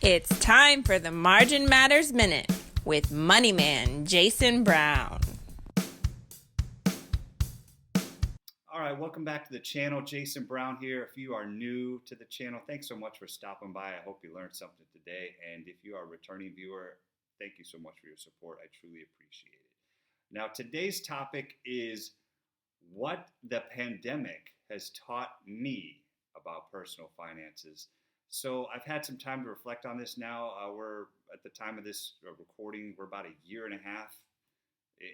It's time for the Margin Matters Minute with Money Man Jason Brown. All right, welcome back to the channel. Jason Brown here. If you are new to the channel, thanks so much for stopping by. I hope you learned something today. And if you are a returning viewer, thank you so much for your support. I truly appreciate it. Now, today's topic is what the pandemic has taught me about personal finances. So I've had some time to reflect on this now. We're at the time of this recording, we're about a year and a half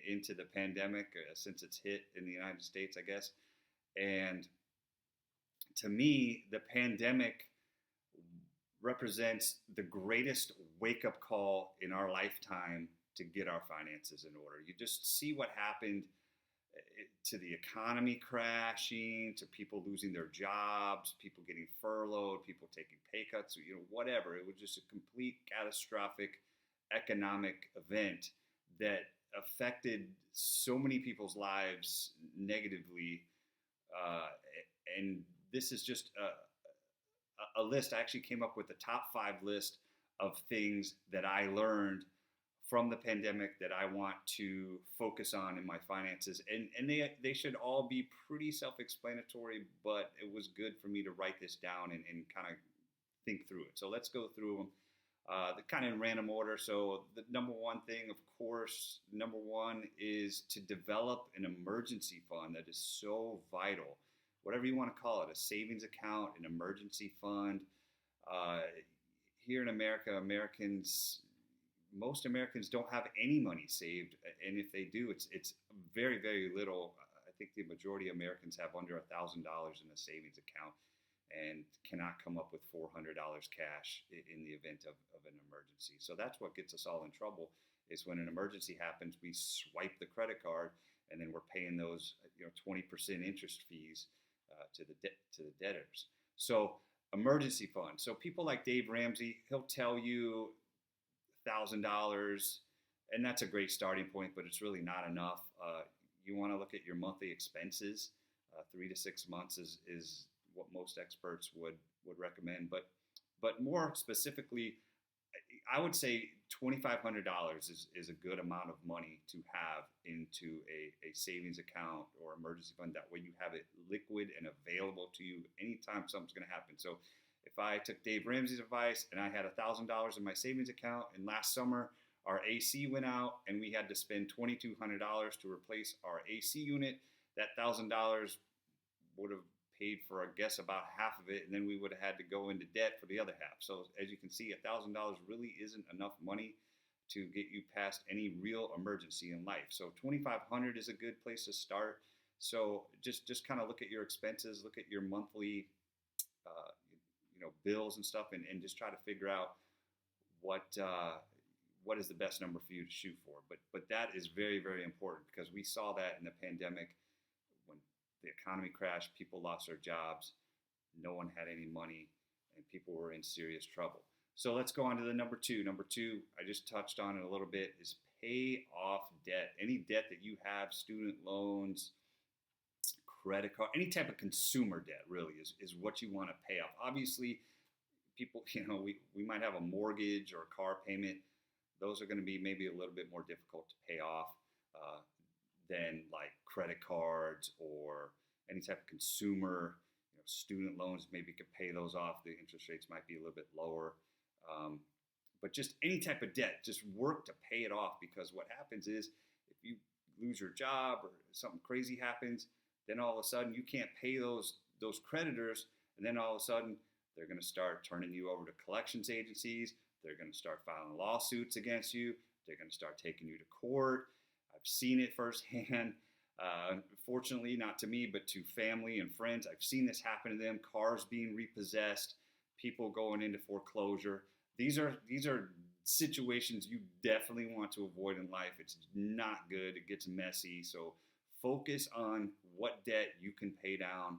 into the pandemic since it's hit in the United States, I guess. And to me, the pandemic represents the greatest wake-up call in our lifetime to get our finances in order. You just see what happened to the economy crashing, to people losing their jobs, people getting furloughed, people taking pay cuts, whatever. It was just a complete catastrophic economic event that affected so many people's lives negatively. And this is just a list. I actually came up with the top 5 list of things that I learned from the pandemic that I want to focus on in my finances. And they should all be pretty self-explanatory, but it was good for me to write this down and kind of think through it. So let's go through them. The kind of in random order. So the number one thing, of course, number one is to develop an emergency fund. That is so vital. Whatever you want to call it, a savings account, an emergency fund. Here in America, most Americans don't have any money saved, and if they do, it's very, very little. I think the majority of Americans have under $1,000 in a savings account and cannot come up with $400 cash in the event of an emergency. So that's what gets us all in trouble, is when an emergency happens, we swipe the credit card, and then we're paying those 20% interest fees to the debtors. So emergency fund. So people like Dave Ramsey, he'll tell you $1,000, and that's a great starting point, but it's really not enough. You want to look at your monthly expenses. 3 to 6 months is what most experts would recommend, but more specifically, I would say $2,500 is a good amount of money to have into a savings account or emergency fund. That way you have it liquid and available to you anytime something's going to happen. So if I took Dave Ramsey's advice and I had $1,000 in my savings account, and last summer our AC went out and we had to spend $2,200 to replace our AC unit, that $1,000 would have paid for, I guess, about half of it, and then we would have had to go into debt for the other half. So as you can see, $1,000 really isn't enough money to get you past any real emergency in life. So $2,500 is a good place to start. So just kind of look at your expenses, look at your monthly bills and stuff, and just try to figure out what is the best number for you to shoot for. But that is very, very important, because we saw that in the pandemic when the economy crashed, people lost their jobs, no one had any money, and people were in serious trouble. So let's go on to the number 2. Number 2, I just touched on it a little bit, is pay off debt. Any debt that you have, student loans, credit card, any type of consumer debt really is what you want to pay off. Obviously, people, we might have a mortgage or a car payment. Those are going to be maybe a little bit more difficult to pay off than like credit cards or any type of consumer, student loans. Maybe you could pay those off. The interest rates might be a little bit lower. But just any type of debt, just work to pay it off, because what happens is if you lose your job or something crazy happens, then all of a sudden you can't pay those creditors, and then all of a sudden they're going to start turning you over to collections agencies. They're going to start filing lawsuits against you. They're going to start taking you to court. I've seen it firsthand. Fortunately, not to me, but to family and friends. I've seen this happen to them. Cars being repossessed, people going into foreclosure. These are situations you definitely want to avoid in life. It's not good. It gets messy. So focus on what debt you can pay down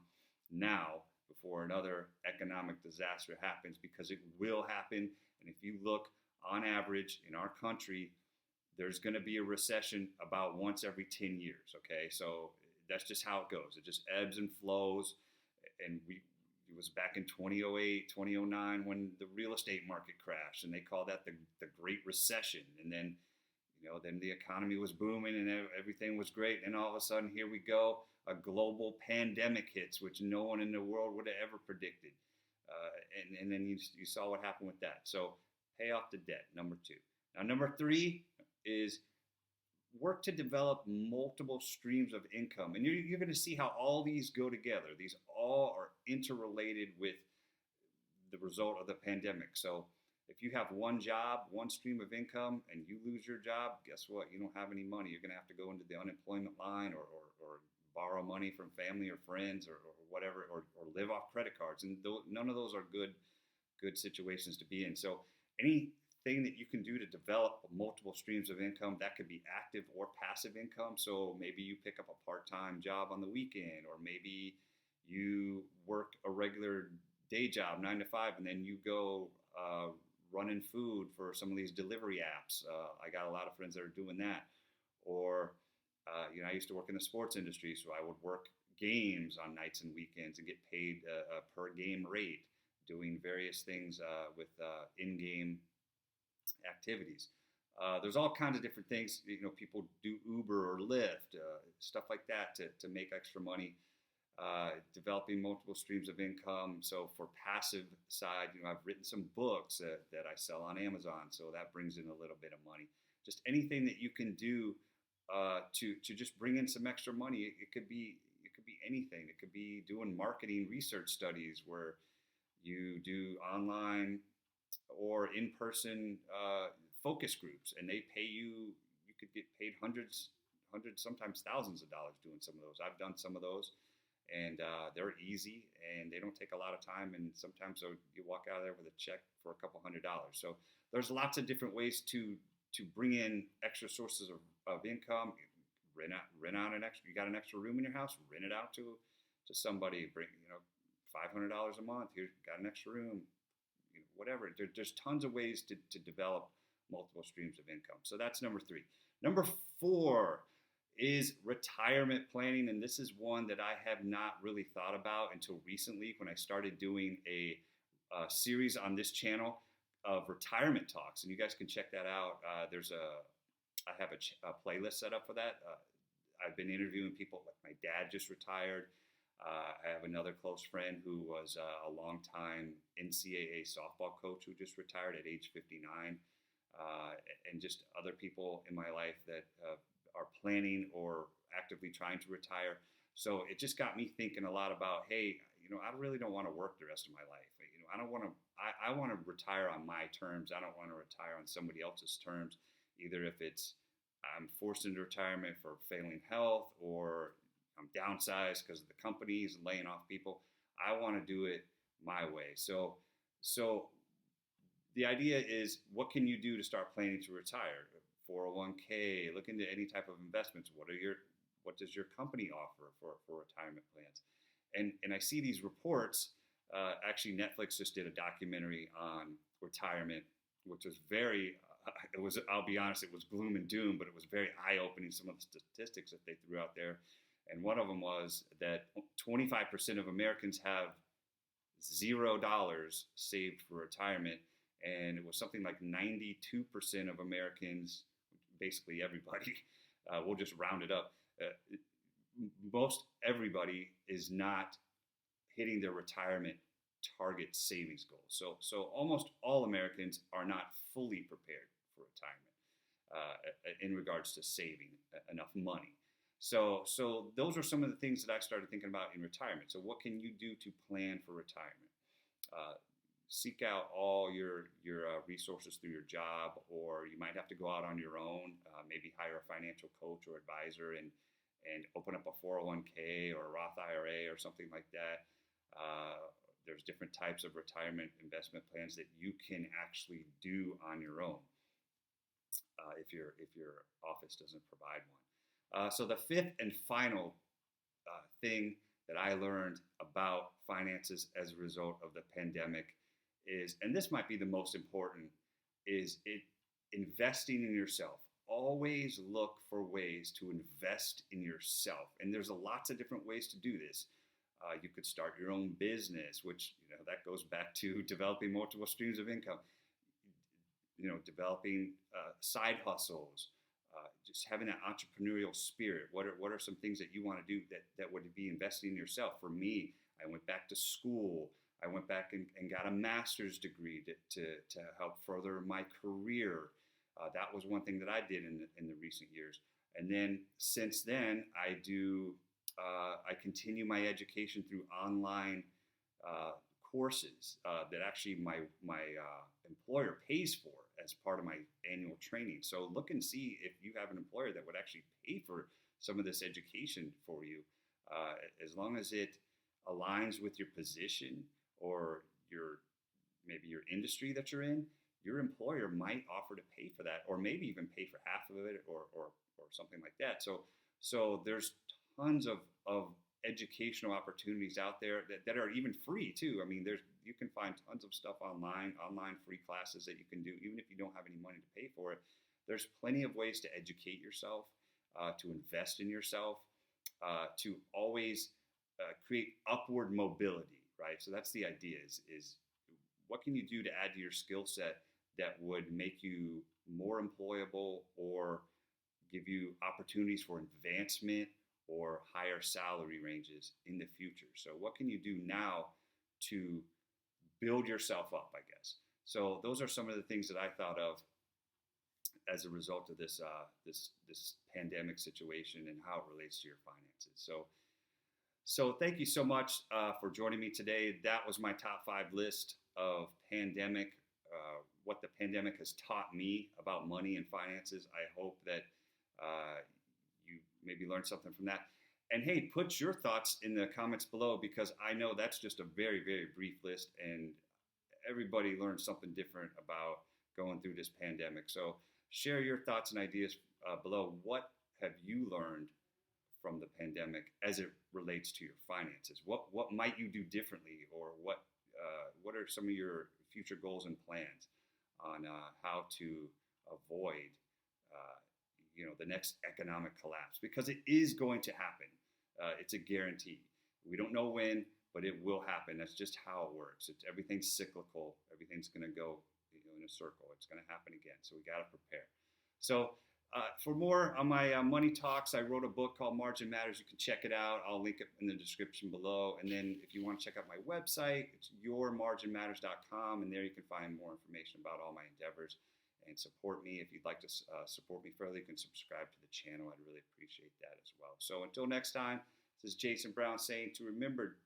now before another economic disaster happens, because it will happen. And if you look on average in our country, there's going to be a recession about once every 10 years. Okay, so that's just how it goes. It just ebbs and flows, and it was back in 2008, 2009 when the real estate market crashed, and they called that the Great Recession. And then, then the economy was booming and everything was great. And all of a sudden, here we go, a global pandemic hits, which no one in the world would have ever predicted. And then you saw what happened with that. So pay off the debt, number 2. Now, number 3 is work to develop multiple streams of income. And you're going to see how all these go together. These all are interrelated with the result of the pandemic. So if you have one job, one stream of income, and you lose your job, guess what? You don't have any money. You're going to have to go into the unemployment line or borrow money from family or friends or whatever, or live off credit cards. And none of those are good situations to be in. So anything that you can do to develop multiple streams of income, that could be active or passive income. So maybe you pick up a part-time job on the weekend, or maybe you work a regular day job, 9 to 5, and then you go running food for some of these delivery apps. I got a lot of friends that are doing that. Or I used to work in the sports industry, so I would work games on nights and weekends and get paid a per game rate, doing various things with in-game activities. There's all kinds of different things. People do Uber or Lyft, stuff like that to make extra money. Developing multiple streams of income. So for passive side, I've written some books that I sell on Amazon, so that brings in a little bit of money. Just anything that you can do to just bring in some extra money. It could be anything. It could be doing marketing research studies where you do online or in-person focus groups, and they pay you. You could get paid hundreds, sometimes thousands of dollars doing some of those. I've done some of those, and they're easy, and they don't take a lot of time. And sometimes you walk out of there with a check for a couple $100. So there's lots of different ways to bring in extra sources of income. Rent out an extra. You got an extra room in your house? Rent it out to somebody. Bring $500 a month. Here, got an extra room. Whatever. There's tons of ways to develop multiple streams of income. So that's number 3. Number 4 is retirement planning, and this is one that I have not really thought about until recently when I started doing a series on this channel of retirement talks, and you guys can check that out. I have a playlist set up for that. I've been interviewing people. Like my dad just retired. I have another close friend who was a longtime NCAA softball coach who just retired at age 59, and just other people in my life that are planning or actively trying to retire. So it just got me thinking a lot about, hey, I really don't want to work the rest of my life. I don't want to. I want to retire on my terms. I don't want to retire on somebody else's terms. Either if it's I'm forced into retirement for failing health, or I'm downsized because the company's laying off people. I want to do it my way. So the idea is, what can you do to start planning to retire? 401k, look into any type of investments. What does your company offer for retirement plans? And I see these reports. Actually, Netflix just did a documentary on retirement, which was I'll be honest, it was gloom and doom, but it was very eye-opening, some of the statistics that they threw out there. And one of them was that 25% of Americans have $0 saved for retirement. And it was something like 92% of Americans, basically everybody, we'll just round it up, most everybody is not hitting their retirement target savings goals. So almost all Americans are not fully prepared for retirement in regards to saving enough money. So those are some of the things that I started thinking about in retirement. So what can you do to plan for retirement? Seek out all your resources through your job, or you might have to go out on your own, maybe hire a financial coach or advisor and open up a 401k or a Roth IRA or something like that. There's different types of retirement investment plans that you can actually do on your own if your office doesn't provide one. So the 5th and final thing that I learned about finances as a result of the pandemic is, and this might be the most important, is investing in yourself. Always look for ways to invest in yourself. And there's lots of different ways to do this. You could start your own business, which that goes back to developing multiple streams of income. Developing side hustles, just having that entrepreneurial spirit. What are some things that you want to do that would be investing in yourself? For me, I went back to school. I went back and got a master's degree to help further my career. That was one thing that I did in the recent years. And then since then, I continue my education through online courses that actually my employer pays for as part of my annual training. So look and see if you have an employer that would actually pay for some of this education for you, as long as it aligns with your position or maybe your industry that you're in. Your employer might offer to pay for that, or maybe even pay for half of it, or something like that. So there's tons of educational opportunities out there that are even free too. I mean, you can find tons of stuff online free classes that you can do, even if you don't have any money to pay for it. There's plenty of ways to educate yourself, to invest in yourself, to always create upward mobility, right? So that's the idea is what can you do to add to your skill set that would make you more employable or give you opportunities for advancement or higher salary ranges in the future. So what can you do now to build yourself up, I guess? So those are some of the things that I thought of as a result of this pandemic situation and how it relates to your finances. So thank you so much for joining me today. That was my top 5 list of what the pandemic has taught me about money and finances. I hope that you maybe learned something from that. And hey, put your thoughts in the comments below, because I know that's just a very, very brief list, and everybody learned something different about going through this pandemic. So share your thoughts and ideas below. What have you learned from the pandemic as it relates to your finances? What might you do differently, or what are some of your future goals and plans on how to avoid the next economic collapse, because it is going to happen. It's a guarantee. We don't know when, but it will happen. That's just how it works. Everything's cyclical. Everything's going to go in a circle. It's going to happen again. So we got to prepare. So for more on my money talks, I wrote a book called Margin Matters. You can check it out. I'll link it in the description below. And then if you want to check out my website, it's yourmarginmatters.com. And there you can find more information about all my endeavors and support me. If you'd like to support me further, you can subscribe to the channel. I'd really appreciate that as well. So until next time, this is Jason Brown saying to remember,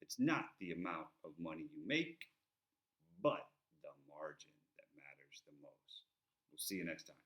it's not the amount of money you make, but the margin that matters the most. We'll see you next time.